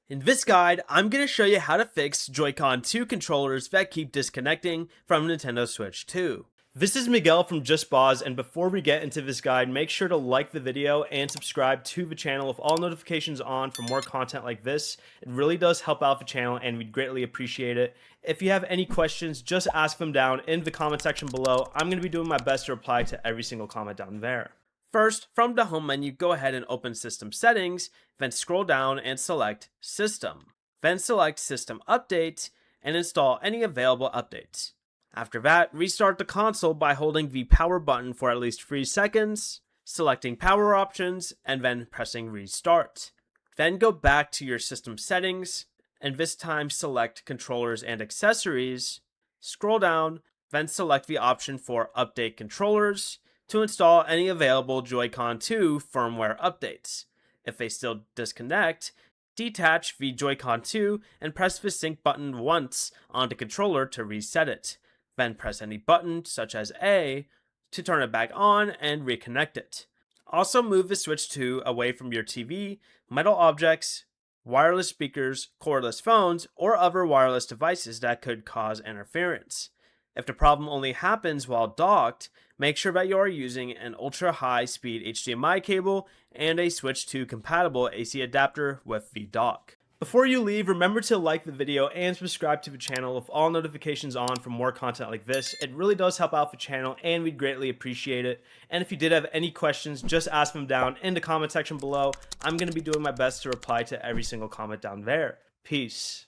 In this guide, I'm going to show you how to fix Joy-Con 2 controllers that keep disconnecting from Nintendo Switch 2. This is Miguel from Just Pause, and before we get into this guide, make sure to like the video and subscribe to the channel with all notifications on for more content like this. It really does help out the channel and we'd greatly appreciate it. If you have any questions, just ask them down in the comment section below. I'm going to be doing my best to reply to every single comment down there. First, from the home menu, go ahead and open System Settings, then scroll down and select System. Then select System Update and install any available updates. After that, restart the console by holding the power button for at least 3 seconds, selecting power options, and then pressing Restart. Then go back to your system settings, and this time select Controllers and Accessories, scroll down, then select the option for Update Controllers, to install any available Joy-Con 2 firmware updates. If they still disconnect, detach the Joy-Con 2 and press the sync button once on the controller to reset it. Then press any button, such as A, to turn it back on and reconnect it. Also move the Switch 2 away from your TV, metal objects, wireless speakers, cordless phones, or other wireless devices that could cause interference. If the problem only happens while docked, make sure that you are using an ultra-high-speed HDMI cable and a Switch 2 compatible AC adapter with the dock. Before you leave, remember to like the video and subscribe to the channel with all notifications on for more content like this. It really does help out the channel and we'd greatly appreciate it. And if you did have any questions, just ask them down in the comment section below. I'm going to be doing my best to reply to every single comment down there. Peace.